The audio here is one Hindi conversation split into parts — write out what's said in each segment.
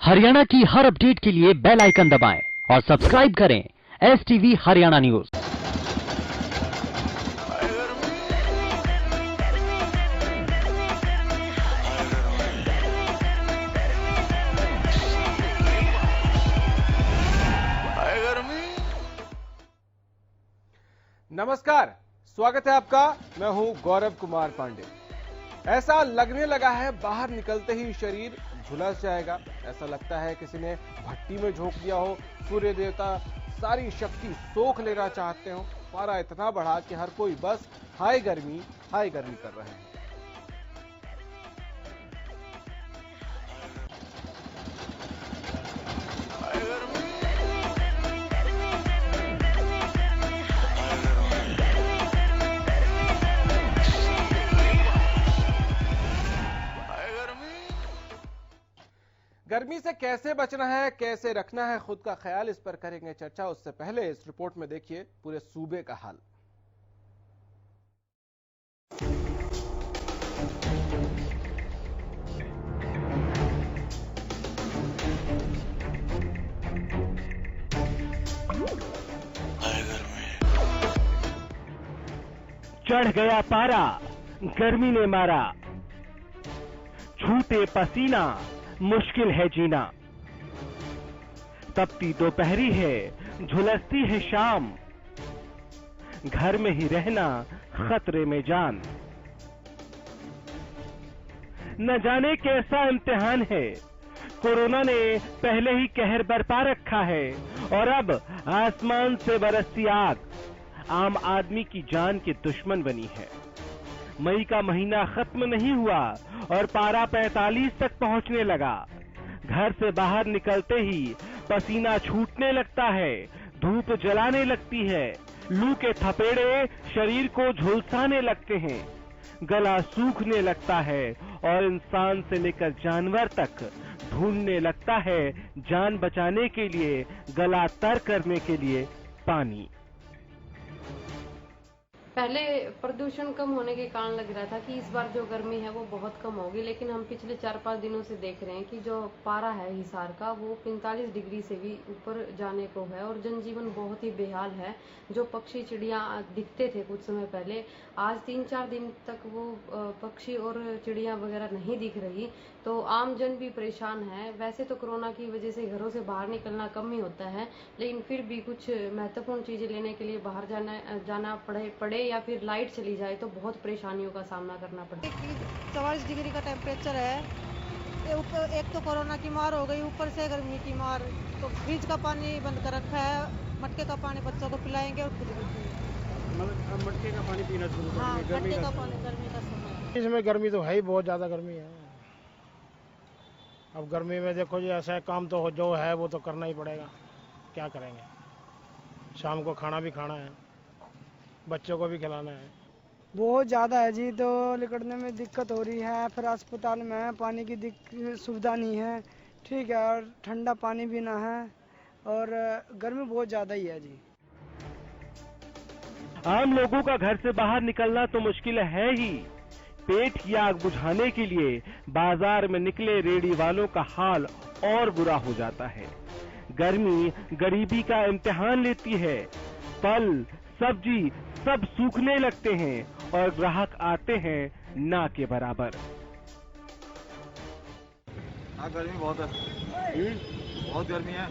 हरियाणा की हर अपडेट के लिए बेल आइकन दबाएं और सब्सक्राइब करें STV हरियाणा न्यूज। नमस्कार, स्वागत है आपका। मैं हूं गौरव कुमार पांडे। ऐसा लगने लगा है बाहर निकलते ही शरीर झुलस जाएगा। ऐसा लगता है किसी ने भट्टी में झोंक दिया हो। सूर्य देवता सारी शक्ति सोख लेना चाहते हो। पारा इतना बढ़ा कि हर कोई बस हाय गर्मी कर रहे हैं। गर्मी से कैसे बचना है, कैसे रखना है खुद का ख्याल, इस पर करेंगे चर्चा। उससे पहले इस रिपोर्ट में देखिए पूरे सूबे का हाल। चढ़ गया पारा, गर्मी ने मारा, छूटे पसीना, मुश्किल है जीना। तपती दोपहरी है, झुलसती है शाम, घर में ही रहना खतरे में जान। न जाने कैसा इम्तिहान है, कोरोना ने पहले ही कहर बरपा रखा है और अब आसमान से बरसती आग आम आदमी की जान के दुश्मन बनी है। मई का महीना खत्म नहीं हुआ और पारा 45 तक पहुंचने लगा। घर से बाहर निकलते ही पसीना छूटने लगता है, धूप जलाने लगती है, लू के थपेड़े शरीर को झुलसाने लगते हैं, गला सूखने लगता है और इंसान से लेकर जानवर तक ढूंढने लगता है जान बचाने के लिए, गला तर करने के लिए पानी। पहले प्रदूषण कम होने के कारण लग रहा था कि इस बार जो गर्मी है वो बहुत कम होगी, लेकिन हम पिछले 4-5 दिनों से देख रहे हैं कि जो पारा है हिसार का वो 45 डिग्री से भी ऊपर जाने को है और जनजीवन बहुत ही बेहाल है। जो पक्षी चिड़िया दिखते थे कुछ समय पहले, आज 3-4 दिन तक वो पक्षी और चिड़िया वगैरह नहीं दिख रही, तो आम जन भी परेशान है। वैसे तो कोरोना की वजह से घरों से बाहर निकलना कम ही होता है, लेकिन फिर भी कुछ महत्वपूर्ण चीजें लेने के लिए बाहर जाना पड़े या फिर लाइट चली जाए तो बहुत परेशानियों का सामना करना पड़ता है। 44 डिग्री का टेम्परेचर है। एक तो कोरोना की मार हो गई, ऊपर से गर्मी की मार। तो फ्रिज का पानी बंद कर रखा है, मटके का पानी बच्चों को पिलाएंगे और खुद भी पिएंगे। मतलब मटके का पानी पीना शुरू कर हाँ, मटके का पानी गर्मी का समय। इसमें गर्मी तो है ही, बहुत ज्यादा गर्मी है। अब गर्मी में देखो जी, ऐसा काम तो जो है वो तो करना ही पड़ेगा, क्या करेंगे। शाम को खाना भी खाना है, बच्चों को भी खिलाना है। बहुत ज़्यादा है जी, तो निकलने में दिक्कत हो रही है। फिर अस्पताल में पानी की सुविधा नहीं है, ठीक है, और ठंडा पानी भी ना है और गर्मी बहुत ज़्यादा ही है जी। आम लोगों का घर से बाहर निकलना तो मुश्किल है ही, पेट की आग बुझाने के लिए बाजार में निकले रेडी वालों का हाल और बुरा हो जाता है। गर्मी गरीबी का इम्तिहान लेती है, फल सब्जी सब सूखने लगते हैं और ग्राहक आते हैं ना के बराबर। गर्मी बहुत है, बहुत गर्मी है।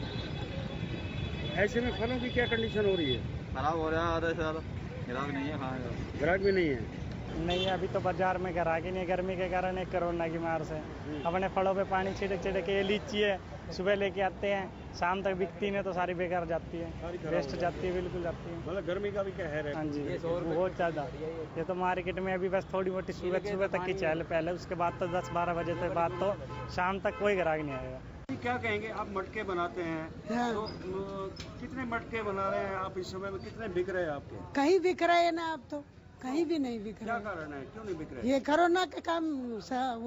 ऐसे में फलों की क्या कंडीशन हो रही है? खराब हो रहा है, आधा से ज्यादा ग्राहक नहीं है, खाएगा ग्राहक भी नहीं है। नहीं, अभी तो बाजार में ग्राहक ही नहीं, गर्मी के कारण एक कोरोना की मार से अपने फलों पे पानी छिड़क के लीची है, सुबह लेके आते हैं, शाम तक बिकती नहीं तो सारी बेकार जाती है, वेस्ट जाती है, बिल्कुल जाती है। मतलब गर्मी का भी कहर है। हाँ जी, बहुत ज़्यादा। ये तो मार्केट में अभी बस थोड़ी मोटी सुबह तक की चहल पहले, उसके बाद तो 10-12 बजे के बाद तो शाम तक कोई ग्राहक नहीं आएगा। क्या कहेंगे, आप मटके बनाते हैं तो कितने मटके बना रहे हैं आप इस समय में, कितने बिक रहे हैं आपके? कहीं बिक रहे हैं ना, अब तो कहीं भी नहीं बिक रहा। क्या कारण है, क्यों नहीं बिक रहे? ये कोरोना के काम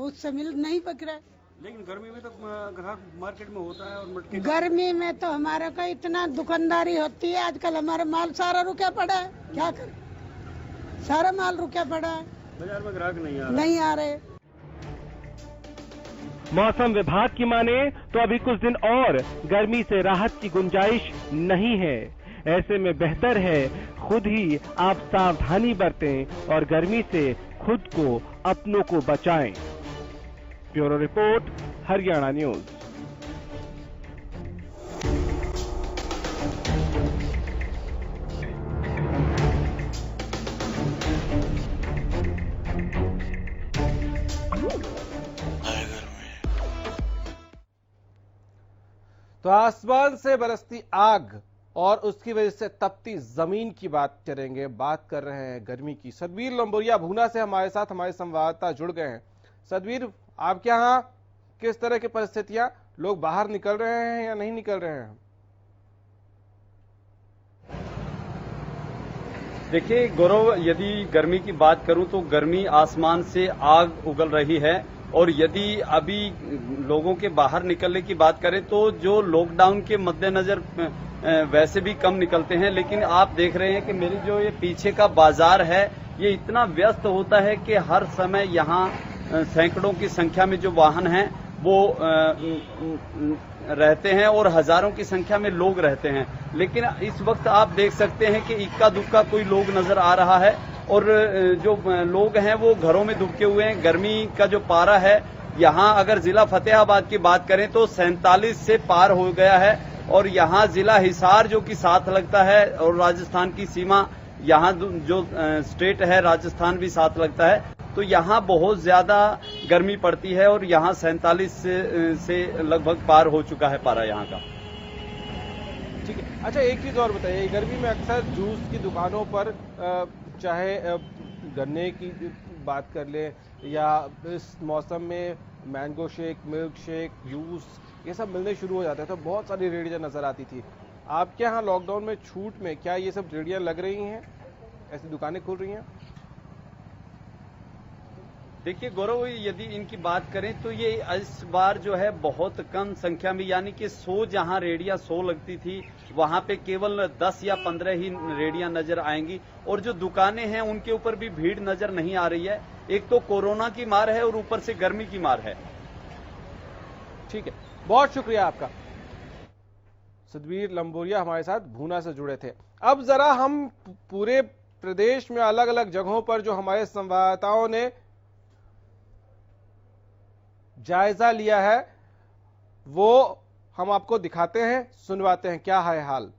उससे नहीं बिक रहा है। लेकिन गर्मी में तो ग्राहक मार्केट में होता है और मटके। गर्मी में तो हमारे को इतना दुकानदारी होती है, आजकल हमारा माल सारा रुका पड़ा है, क्या करें, सारा माल रुका पड़ा है, बाजार में ग्राहक नहीं आ रहे। मौसम विभाग की माने तो अभी कुछ दिन और गर्मी से राहत की गुंजाइश नहीं है। ऐसे में बेहतर है खुद ही आप सावधानी बरतें और गर्मी से खुद को, अपनों को बचाएं। Bureau report, Haryana news. तो आसमान से बरसती आग और उसकी वजह से तपती जमीन की बात करेंगे। बात कर रहे हैं गर्मी की। सतबीर लंबोरिया भूना से हमारे साथ हमारे संवाददाता जुड़ गए हैं। सतबीर, आपके यहाँ किस तरह की परिस्थितियां, लोग बाहर निकल रहे हैं या नहीं निकल रहे हैं? देखिए गौरव, यदि गर्मी की बात करूं तो गर्मी आसमान से आग उगल रही है। और यदि अभी लोगों के बाहर निकलने की बात करें तो जो लॉकडाउन के मद्देनजर वैसे भी कम निकलते हैं, लेकिन आप देख रहे हैं कि मेरी जो ये पीछे का बाजार है ये इतना व्यस्त होता है कि हर समय यहाँ सैकड़ों की संख्या में जो वाहन हैं वो रहते हैं और हजारों की संख्या में लोग रहते हैं। लेकिन इस वक्त आप देख सकते हैं कि इक्का दुक्का कोई लोग नजर आ रहा है और जो लोग हैं वो घरों में दुबके हुए हैं। गर्मी का जो पारा है यहाँ अगर जिला फतेहाबाद की बात करें तो 47 से पार हो गया है। और यहाँ जिला हिसार जो कि साथ लगता है और राजस्थान की सीमा, यहाँ जो स्टेट है राजस्थान भी साथ लगता है, तो यहाँ बहुत ज्यादा गर्मी पड़ती है और यहाँ 47 से लगभग पार हो चुका है पारा यहाँ का। ठीक है। अच्छा, एक चीज और बताइए, गर्मी में अक्सर जूस की दुकानों पर चाहे गन्ने की बात कर ले या इस मौसम में mango shake, milk shake, juice, ये सब मिलने शुरू हो जाते हैं, तो बहुत सारी रेहड़ियां नजर आती थी। आपके यहाँ लॉकडाउन में छूट में क्या ये सब रेहड़ियां लग रही हैं, ऐसी दुकानें खुल रही हैं? देखिए गौरव, यदि इनकी बात करें तो ये इस बार जो है बहुत कम संख्या में, यानी कि 100 जहां रेडियां 100 लगती थी वहां पे केवल 10 या 15 ही रेडियां नजर आएंगी। और जो दुकानें हैं उनके ऊपर भी भीड़ नजर नहीं आ रही है। एक तो कोरोना की मार है और ऊपर से गर्मी की मार है। ठीक है, बहुत शुक्रिया आपका। सतबीर लंबोरिया हमारे साथ भूना से जुड़े थे। अब जरा हम पूरे प्रदेश में अलग अलग जगहों पर जो हमारे संवाददाताओं ने जायजा लिया है वो हम आपको दिखाते हैं, सुनवाते हैं क्या है हाल।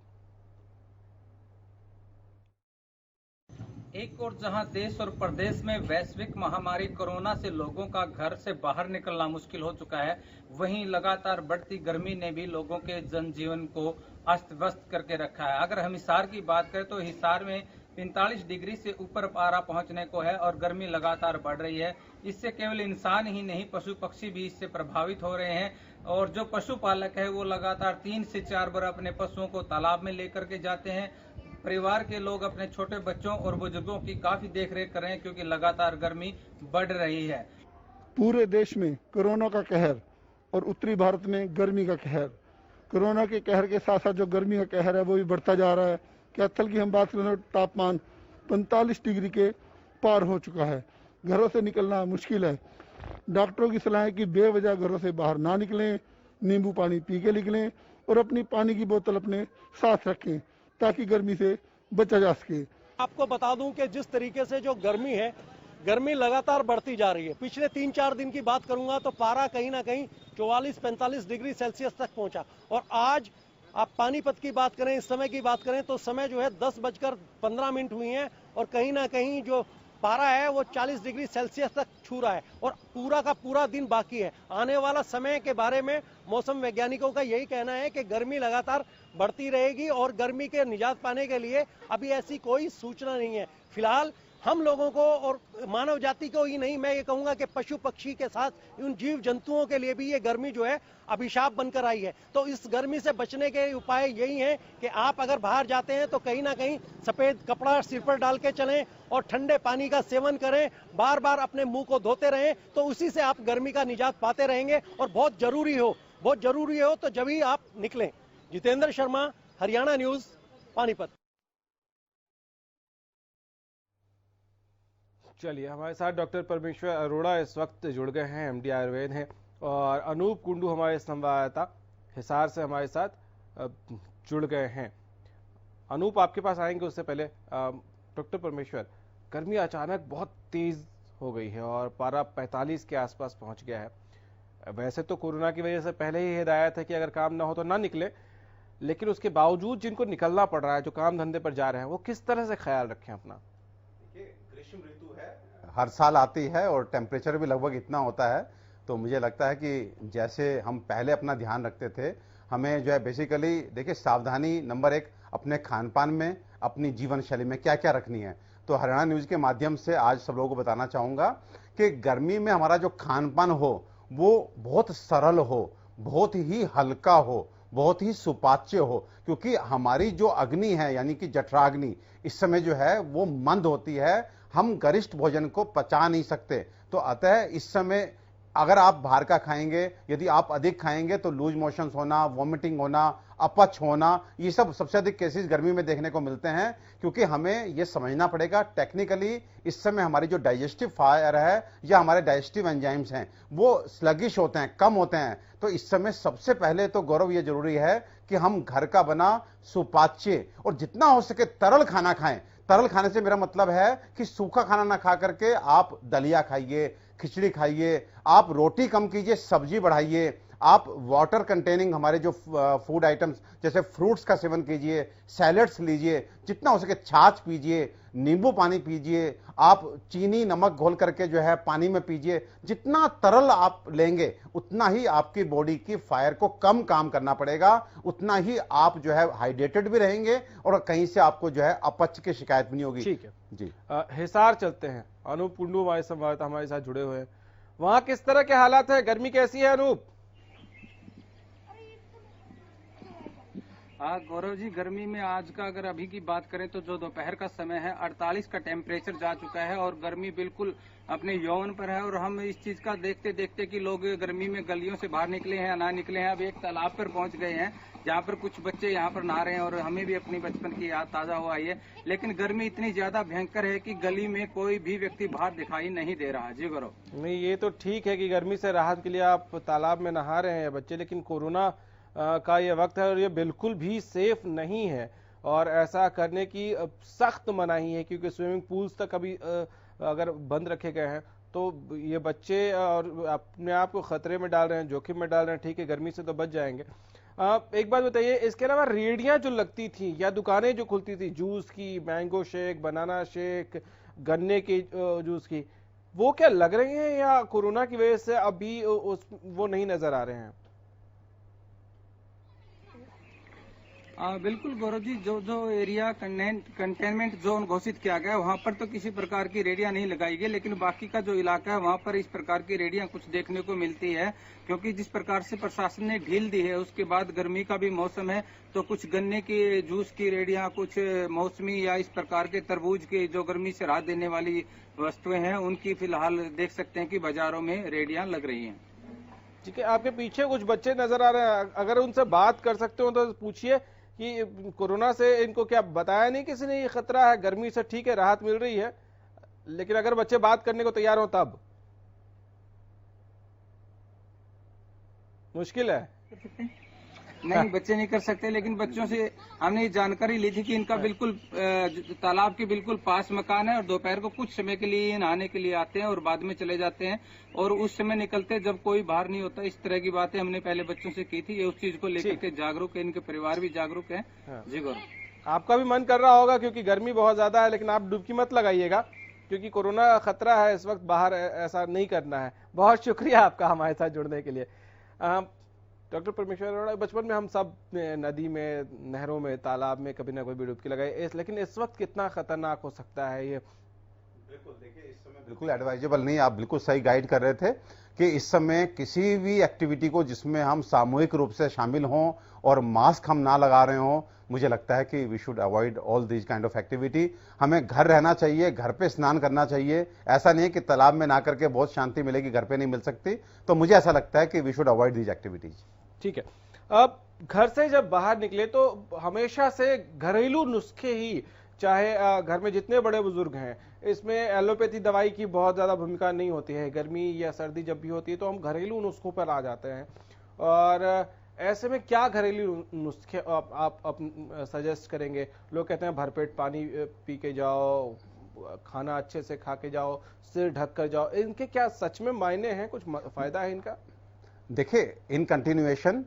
एक और जहां देश और प्रदेश में वैश्विक महामारी कोरोना से लोगों का घर से बाहर निकलना मुश्किल हो चुका है, वहीं लगातार बढ़ती गर्मी ने भी लोगों के जनजीवन को अस्त व्यस्त करके रखा है। अगर हम हिसार की बात करें तो हिसार में 45 डिग्री से ऊपर पारा पहुंचने को है और गर्मी लगातार बढ़ रही है। इससे केवल इंसान ही नहीं, पशु पक्षी भी इससे प्रभावित हो रहे हैं। और जो पशुपालक है वो लगातार 3 से 4 बार अपने पशुओं को तालाब में लेकर के जाते हैं। परिवार के लोग अपने छोटे बच्चों और बुजुर्गों की काफी देखरेख कर रहे हैं क्योंकि लगातार गर्मी बढ़ रही है। पूरे देश में कोरोना का कहर और उत्तरी भारत में गर्मी का कहर, कोरोना के कहर के साथ साथ जो गर्मी का कहर है वो भी बढ़ता जा रहा है। कैथल की हम बात करें तो तापमान 45 डिग्री के पार हो चुका है। घरों से निकलना मुश्किल है। डॉक्टरों की सलाह है कि बेवजह घरों से बाहर ना निकलें, नींबू पानी पी के निकलें और अपनी पानी की बोतल अपने साथ रखें ताकि गर्मी से बचा जा सके। आपको बता दूं कि जिस तरीके से जो गर्मी है, गर्मी लगातार बढ़ती जा रही है। पिछले 3-4 दिन की बात करूंगा तो पारा कहीं ना कहीं 44-45 डिग्री सेल्सियस तक पहुंचा। और आज आप पानीपत की बात करें, इस समय की बात करें तो समय जो है 10:15 हुई है और कहीं ना कहीं जो पारा है वो 40 डिग्री सेल्सियस तक छू रहा है और पूरा का पूरा दिन बाकी है। आने वाला समय के बारे में मौसम वैज्ञानिकों का यही कहना है कि गर्मी लगातार बढ़ती रहेगी और गर्मी के निजात पाने के लिए अभी ऐसी कोई सूचना नहीं है। फिलहाल हम लोगों को और मानव जाति को ही नहीं, मैं ये कहूंगा कि पशु पक्षी के साथ उन जीव जंतुओं के लिए भी ये गर्मी जो है अभिशाप बनकर आई है। तो इस गर्मी से बचने के उपाय यही हैं कि आप अगर बाहर जाते हैं तो कहीं ना कहीं सफेद कपड़ा सिर पर डाल के चलें और ठंडे पानी का सेवन करें, बार बार अपने मुंह को धोते रहें, तो उसी से आप गर्मी का निजात पाते रहेंगे। और बहुत जरूरी हो तो जब ही आप निकलें। जितेंद्र शर्मा, हरियाणा न्यूज, पानीपत। चलिए, हमारे साथ डॉक्टर परमेश्वर अरोड़ा इस वक्त जुड़ गए हैं, एमडी आयुर्वेद हैं और अनूप कुंडू हमारे संवाददाता हिसार से हमारे साथ जुड़ गए हैं। अनूप, आपके पास आएंगे उससे पहले डॉक्टर परमेश्वर, गर्मी अचानक बहुत तेज हो गई है और पारा 45 के आसपास पहुंच गया है। वैसे तो कोरोना की वजह से पहले ही हिदायत है कि अगर काम ना हो तो ना निकले, लेकिन उसके बावजूद जिनको निकलना पड़ रहा है, जो काम धंधे पर जा रहे हैं, वो किस तरह से ख्याल रखें अपना? ग्रीष्म ऋतु है, हर साल आती है और टेम्परेचर भी लगभग इतना होता है, तो मुझे लगता है कि जैसे हम पहले अपना ध्यान रखते थे, हमें जो है बेसिकली देखिए सावधानी नंबर 1 अपने खान पान में, अपनी जीवन शैली में क्या क्या रखनी है। तो हरियाणा न्यूज के माध्यम से आज सब लोगों को बताना चाहूंगा कि गर्मी में हमारा जो खान पान हो वो बहुत सरल हो, बहुत ही हल्का हो, बहुत ही सुपाच्य हो, क्योंकि हमारी जो अग्नि है यानी कि जठराग्नि इस समय जो है वो मंद होती है, हम गरिष्ठ भोजन को पचा नहीं सकते। तो अतः इस समय अगर आप बाहर का खाएंगे, यदि आप अधिक खाएंगे तो लूज मोशंस होना, वॉमिटिंग होना, अपच होना, ये सब सबसे अधिक केसेस गर्मी में देखने को मिलते हैं। क्योंकि हमें यह समझना पड़ेगा टेक्निकली इस समय हमारी जो डाइजेस्टिव फायर है या हमारे डाइजेस्टिव एंजाइम्स हैं वो स्लगिश होते हैं, कम होते हैं। तो इस समय सबसे पहले तो गौरव ये जरूरी है कि हम घर का बना सुपाच्य और जितना हो सके तरल खाना खाएं। तरल खाने से मेरा मतलब है कि सूखा खाना ना खा करके आप दलिया खाइए, खिचड़ी खाइए, आप रोटी कम कीजिए, सब्जी बढ़ाइए, आप वाटर कंटेनिंग हमारे जो फूड आइटम्स जैसे फ्रूट्स का सेवन कीजिए, सैलेड्स लीजिए, जितना हो सके छाछ पीजिए, नींबू पानी पीजिए, आप चीनी नमक घोल करके जो है पानी में पीजिए। जितना तरल आप लेंगे उतना ही आपकी बॉडी की फायर को कम काम करना पड़ेगा, उतना ही आप जो है हाइड्रेटेड भी रहेंगे और कहीं से आपको जो है अपच की शिकायत भी नहीं होगी। ठीक है जी, हिसार चलते हैं। अनूप कुंडू हमारे संवाददाता हमारे साथ जुड़े हुए हैं। वहां किस तरह के हालात है, गर्मी कैसी है अनूप? गौरव जी, गर्मी में आज का अगर अभी की बात करें तो जो दोपहर का समय है 48 का टेम्परेचर जा चुका है और गर्मी बिल्कुल अपने यौवन पर है। और हम इस चीज का देखते देखते कि लोग गर्मी में गलियों से बाहर निकले हैं या ना निकले हैं, अब एक तालाब पर पहुंच गए हैं जहां पर कुछ बच्चे यहां पर नहा रहे हैं और हमें भी अपनी बचपन की याद ताजा हो आई है। लेकिन गर्मी इतनी ज्यादा भयंकर है कि गली में कोई भी व्यक्ति बाहर दिखाई नहीं दे रहा। जी गौरव। नहीं, ये तो ठीक है कि गर्मी से राहत के लिए आप तालाब में नहा रहे हैं बच्चे, लेकिन कोरोना का ये वक्त है और ये बिल्कुल भी सेफ नहीं है और ऐसा करने की सख्त मनाही है, क्योंकि स्विमिंग पूल्स तक अभी अगर बंद रखे गए हैं तो ये बच्चे और अपने आप को खतरे में डाल रहे हैं, जोखिम में डाल रहे हैं। ठीक है, गर्मी से तो बच जाएंगे। एक बात बताइए, इसके अलावा रेडियां जो लगती थी या दुकानें जो खुलती थी जूस की, मैंगो शेक, बनाना शेक, गन्ने के जूस की, वो क्या लग रही हैं या कोरोना की वजह से अभी वो नहीं नजर आ रहे हैं? बिल्कुल गौरव जी, जो एरिया कंटेनमेंट जोन घोषित किया गया है वहां पर तो किसी प्रकार की रेडियां नहीं लगाई गई, लेकिन बाकी का जो इलाका है वहां पर इस प्रकार की रेडियां कुछ देखने को मिलती है। क्योंकि जिस प्रकार से प्रशासन ने ढील दी है, उसके बाद गर्मी का भी मौसम है, तो कुछ गन्ने के जूस की रेडियां, कुछ मौसमी या इस प्रकार के तरबूज की जो गर्मी से राहत देने वाली वस्तुएं हैं, उनकी फिलहाल देख सकते हैं कि बाजारों में रेडियां लग रही हैं। ठीक है, आपके पीछे कुछ बच्चे नजर आ रहे हैं, अगर उनसे बात कर सकते हो तो पूछिए कि कोरोना से इनको क्या बताया नहीं किसी ने ये खतरा है, गर्मी से ठीक है राहत मिल रही है, लेकिन अगर बच्चे बात करने को तैयार हो तब मुश्किल है। नहीं, बच्चे नहीं कर सकते, लेकिन बच्चों से हमने जानकारी ली थी कि इनका बिल्कुल तालाब के बिल्कुल पास मकान है और दोपहर को कुछ समय के लिए नहाने के लिए आते हैं और बाद में चले जाते हैं और उस समय निकलते हैं जब कोई बाहर नहीं होता। इस तरह की बातें हमने पहले बच्चों से की थी, ये उस चीज को लेकर के जागरूक है, इनके परिवार भी जागरूक है। जी गौरव। आपका भी मन कर रहा होगा क्योंकि गर्मी बहुत ज्यादा है, लेकिन आप डुबकी मत लगाइएगा क्योंकि कोरोना खतरा है इस वक्त, बाहर ऐसा नहीं करना है। बहुत शुक्रिया आपका हमारे साथ जुड़ने के लिए। डॉक्टर परमेश्वर अरोड़ा, बचपन में हम सब नदी में, नहरों में, तालाब में कभी ना कोई डुबकी लगाए, लेकिन इस वक्त कितना खतरनाक हो सकता है ये? बिल्कुल, देखिए इस समय बिल्कुल एडवाइजेबल नहीं, आप बिल्कुल सही गाइड कर रहे थे कि इस समय किसी भी एक्टिविटी को जिसमें हम सामूहिक रूप से शामिल हों और मास्क हम ना लगा रहे हों, मुझे लगता है कि we should avoid all this kind of activity. हमें घर रहना चाहिए, घर पे स्नान करना चाहिए। ऐसा नहीं है कि तालाब में ना करके बहुत शांति मिलेगी, घर पे नहीं मिल सकती। तो मुझे ऐसा लगता है कि we should avoid these activities. ठीक है, अब घर से जब बाहर निकले तो हमेशा से घरेलू नुस्खे ही, चाहे घर में जितने बड़े बुजुर्ग हैं, इसमें एलोपैथी दवाई की बहुत ज्यादा भूमिका नहीं होती है। गर्मी या सर्दी जब भी होती है तो हम घरेलू नुस्खों पर आ जाते हैं। और ऐसे में क्या घरेलू नुस्खे आप सजेस्ट करेंगे? लोग कहते हैं भरपेट पानी पी के जाओ, खाना अच्छे से खा के जाओ, सिर ढक कर जाओ। इनके क्या सच में मायने हैं? कुछ फायदा है इनका? देखिए, इन कंटिन्यूएशन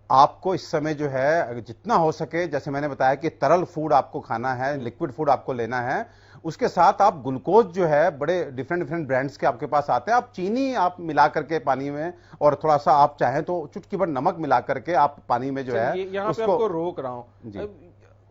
आपको इस समय जो है जितना हो सके, जैसे मैंने बताया कि तरल फूड आपको खाना है, लिक्विड फूड आपको लेना है। उसके साथ आप ग्लूकोज जो है बड़े डिफरेंट ब्रांड्स के आपके पास आते हैं, आप चीनी आप मिला करके पानी में, और थोड़ा सा आप चाहें तो चुटकी भर नमक मिला करके आप पानी में जो है यहाँ पे आपको रोक रहा हूँ।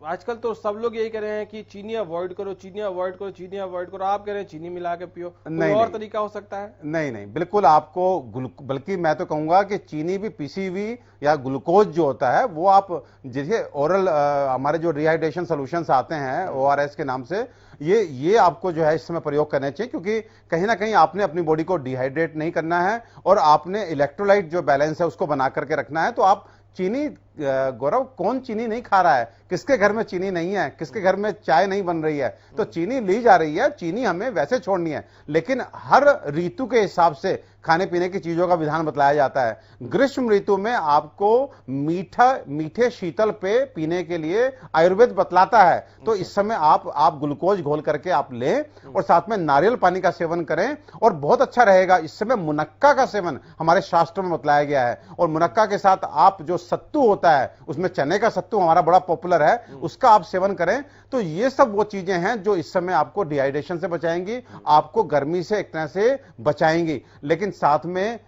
आजकल तो सब लोग यही कह रहे हैं कि चीनी अवॉइड करो, चीनी अवॉइड करो, चीनी अवॉइड करो। आप कह रहे हैं चीनी मिला के पियो। कोई और तरीका हो सकता है? नहीं, बिल्कुल आपको बल्कि मैं तो कहूंगा कि चीनी भी पीसी हुई या ग्लूकोज जो होता है वो आप जैसे ओरल हमारे जो रिहाइड्रेशन सॉल्यूशंस आते हैं ORS के नाम से, ये आपको जो है इस समय प्रयोग करने चाहिए, क्योंकि कहीं ना कहीं आपने अपनी बॉडी को डिहाइड्रेट नहीं करना है और आपने इलेक्ट्रोलाइट जो बैलेंस है उसको बना करके रखना है। तो आप चीनी, गौरव, कौन चीनी नहीं खा रहा है? किसके घर में चीनी नहीं है? किसके घर में चाय नहीं बन रही है? तो चीनी ली जा रही है, चीनी हमें वैसे छोड़नी है, लेकिन हर ऋतु के हिसाब से खाने पीने की चीजों का विधान बतलाया जाता है। ग्रीष्म ऋतु में आपको मीठे शीतल पेय पीने के लिए आयुर्वेद बतलाता है। तो इस समय आप ग्लूकोज घोल करके आप लें और साथ में नारियल पानी का सेवन करें और बहुत अच्छा रहेगा। इस समय मुनक्का का सेवन हमारे शास्त्र में बतलाया गया है, और मुनक्का के साथ आप जो सत्तू होता है, उसमें चने का सत्तू हमारा बड़ा पॉपुलर है, उसका आप सेवन करें। तो ये सब वो चीजें हैं जो इस समय आपको डिहाइड्रेशन से बचाएंगी, आपको गर्मी से एक तरह से बचाएंगी। लेकिन साथ में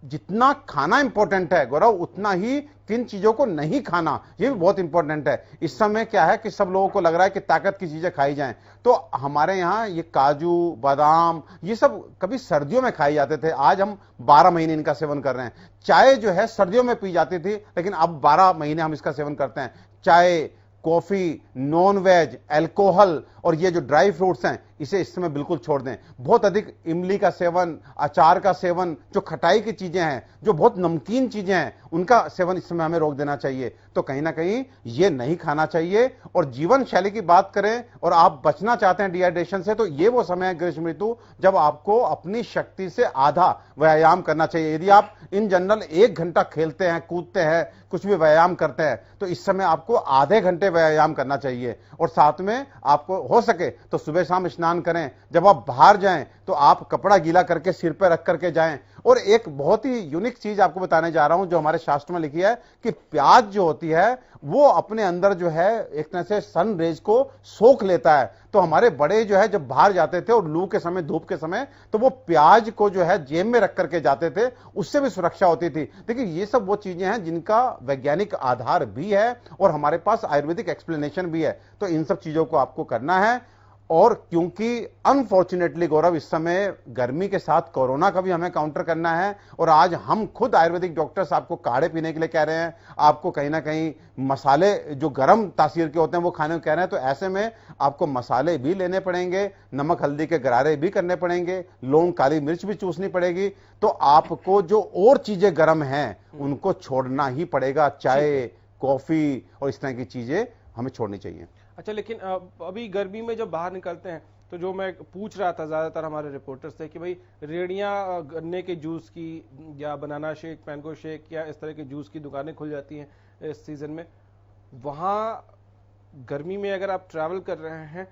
जितना खाना इंपॉर्टेंट है गौरव, उतना ही किन चीजों को नहीं खाना, ये भी बहुत इंपॉर्टेंट है। इस समय क्या है कि सब लोगों को लग रहा है कि ताकत की चीजें खाई जाएं, तो हमारे यहाँ ये काजू, बादाम, ये सब कभी सर्दियों में खाए जाते थे, आज हम 12 महीने इनका सेवन कर रहे हैं। चाय जो है सर्दियों में पी जाती थी, लेकिन अब 12 महीने हम इसका सेवन करते हैं। चाय, कॉफी, नॉन वेज, अल्कोहल और ये जो ड्राई फ्रूट्स हैं, इसे इस समय बिल्कुल छोड़ दें। बहुत अधिक इमली का सेवन, अचार का सेवन, जो खटाई की चीजें हैं, जो बहुत नमकीन चीजें हैं, उनका सेवन इस समय हमें रोक देना चाहिए। तो कहीं ना कहीं ये नहीं खाना चाहिए। और जीवन शैली की बात करें और आप बचना चाहते हैं डिहाइड्रेशन से, तो ये वो समय है ग्रीष्म ऋतु जब आपको अपनी शक्ति से आधा व्यायाम करना चाहिए। यदि आप इन जनरल 1 घंटा खेलते हैं, कूदते हैं, कुछ भी व्यायाम करते हैं, तो इस समय आपको आधे घंटे व्यायाम करना चाहिए। और साथ में आपको हो सके तो सुबह शाम स्नान करें। जब आप बाहर जाएं तो आप कपड़ा गीला करके सिर पर रख करके जाएं। और एक बहुत ही यूनिक चीज आपको बताने जा रहा हूं जो हमारे शास्त्र में लिखी है कि प्याज जो होती है वो अपने अंदर जो है एक तरह से सन रेज को सोख लेता है। तो हमारे बड़े जो है जब बाहर जाते थे और लू के समय, धूप के समय, तो वो प्याज को जो है जेब में रख करके जाते थे, उससे भी सुरक्षा होती थी। देखिए, ये सब वो चीजें हैं जिनका वैज्ञानिक आधार भी है और हमारे पास आयुर्वेदिक एक्सप्लेनेशन भी है। तो इन सब चीजों को आपको करना है। और क्योंकि अनफॉर्चुनेटली गौरव इस समय गर्मी के साथ कोरोना का भी हमें काउंटर करना है, और आज हम खुद आयुर्वेदिक डॉक्टर्स आपको काढ़े पीने के लिए कह रहे हैं, आपको कहीं ना कहीं मसाले जो गर्म तासीर के होते हैं वो खाने को कह रहे हैं। तो ऐसे में आपको मसाले भी लेने पड़ेंगे, नमक हल्दी के गरारे भी करने पड़ेंगे, लौंग काली मिर्च भी चूसनी पड़ेगी। तो आपको जो और चीजें गर्म हैं उनको छोड़ना ही पड़ेगा। चाय, कॉफी और इस तरह की चीजें हमें छोड़नी चाहिए। अच्छा, लेकिन अभी गर्मी में जब बाहर निकलते हैं तो जो मैं पूछ रहा था ज्यादातर हमारे रिपोर्टर्स से कि भाई रेड़ियां गन्ने के जूस की या बनाना शेक, मैंगो शेक या इस तरह के जूस की दुकानें खुल जाती हैं इस सीजन में। वहां गर्मी में अगर आप ट्रैवल कर रहे हैं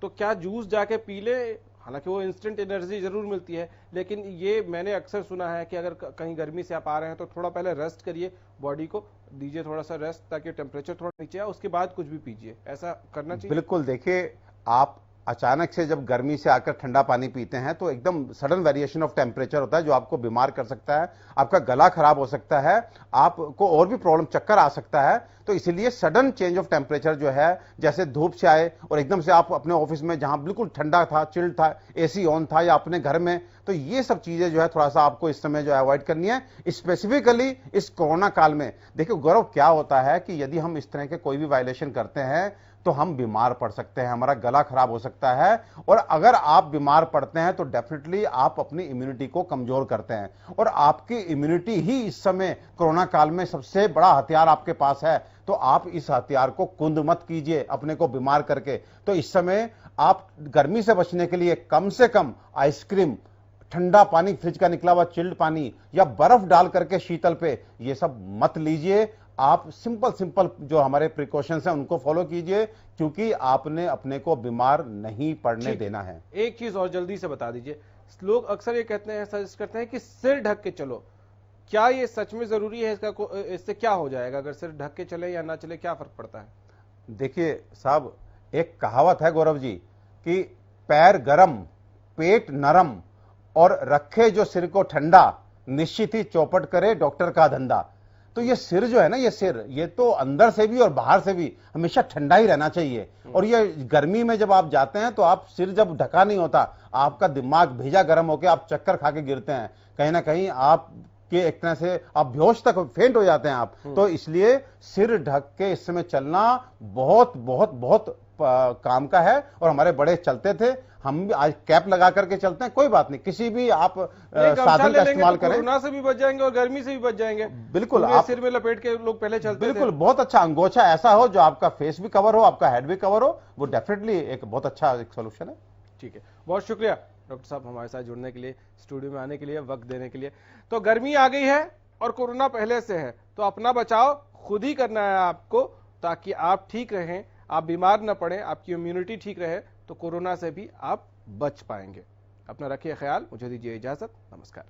तो क्या जूस जाके पी ले? हालांकि वो इंस्टेंट एनर्जी जरूर मिलती है, लेकिन ये मैंने अक्सर सुना है कि अगर कहीं गर्मी से आप आ रहे हैं तो थोड़ा पहले रेस्ट करिए, बॉडी को दीजिए थोड़ा सा रेस्ट ताकि टेम्परेचर थोड़ा नीचे आए, उसके बाद कुछ भी पीजिए। ऐसा करना चाहिए? बिल्कुल। देखिए, आप अचानक से जब गर्मी से आकर ठंडा पानी पीते हैं तो एकदम सडन वेरिएशन ऑफ टेम्परेचर होता है जो आपको बीमार कर सकता है, आपका गला खराब हो सकता है, आपको और भी प्रॉब्लम, चक्कर आ सकता है। तो इसीलिए सडन चेंज ऑफ टेम्परेचर जो है, जैसे धूप से आए और एकदम से आप अपने ऑफिस में जहां बिल्कुल ठंडा था, चिल्ड था, एसी ऑन था, या अपने घर में, तो ये सब चीजें जो है थोड़ा सा आपको इस समय जो है अवॉइड करनी है, स्पेसिफिकली इस कोरोना काल में। देखिए गौरव, क्या होता है कि यदि हम इस तरह के कोई भी वायलेशन करते हैं तो हम बीमार पड़ सकते हैं, हमारा गला खराब हो सकता है। और अगर आप बीमार पड़ते हैं तो डेफिनेटली आप अपनी इम्यूनिटी को कमजोर करते हैं, और आपकी इम्यूनिटी ही इस समय कोरोना काल में सबसे बड़ा हथियार आपके पास है। तो आप इस हथियार को कुंद मत कीजिए अपने को बीमार करके। तो इस समय आप गर्मी से बचने के लिए कम से कम आइसक्रीम, ठंडा पानी, फ्रिज का निकला हुआ चिल्ड पानी, या बर्फ डाल करके शीतल पे, ये सब मत लीजिए। आप सिंपल जो हमारे प्रिकॉशंस हैं उनको फॉलो कीजिए, क्योंकि आपने अपने को बीमार नहीं पड़ने देना है। एक चीज और जल्दी से बता दीजिए, लोग अक्सर ये कहते हैं, सजेस्ट करते हैं कि सिर ढक के चलो, क्या ये सच में जरूरी है? इससे क्या हो जाएगा? अगर सिर ढक के चले या ना चले, क्या फर्क पड़ता है? देखिए साहब, एक कहावत है गौरव जी कि पैर गरम, पेट नरम और रखे जो सिर को ठंडा, निश्चित ही चौपट करे डॉक्टर का धंधा। तो ये सिर जो है ना, ये सिर, ये तो अंदर से भी और बाहर से भी हमेशा ठंडा ही रहना चाहिए। और ये गर्मी में जब आप जाते हैं तो आप सिर जब ढका नहीं होता, आपका दिमाग भेजा गर्म होकर आप चक्कर खा के गिरते हैं, कहीं ना कहीं आप के एक तरह से आप बेहोश तक फेंट हो जाते हैं आप। तो इसलिए सिर ढक के इस समय चलना बहुत बहुत बहुत काम का है। और हमारे बड़े चलते थे, हम भी आज कैप लगा करके चलते हैं, कोई बात नहीं, किसी भी आप साधन का इस्तेमाल करें, कोरोना से भी बच जाएंगे और गर्मी से भी बच जाएंगे। बिल्कुल, आप सिर में लपेट के लोग पहले चलते थे। बिल्कुल, बहुत अच्छा अंगोछा ऐसा हो जो आपका फेस भी कवर हो, आपका हेड भी कवर हो, वो डेफिनेटली एक बहुत अच्छा एक सोल्यूशन है। ठीक है, बहुत शुक्रिया डॉक्टर साहब हमारे साथ जुड़ने के लिए, स्टूडियो में आने के लिए, वक्त देने के लिए। तो गर्मी आ गई है और कोरोना पहले से है, तो अपना बचाव खुद ही करना है आपको, ताकि आप ठीक रहें, आप बीमार न पड़ें, आपकी इम्यूनिटी ठीक रहे, तो कोरोना से भी आप बच पाएंगे। अपना रखिए ख्याल, मुझे दीजिए इजाजत, नमस्कार।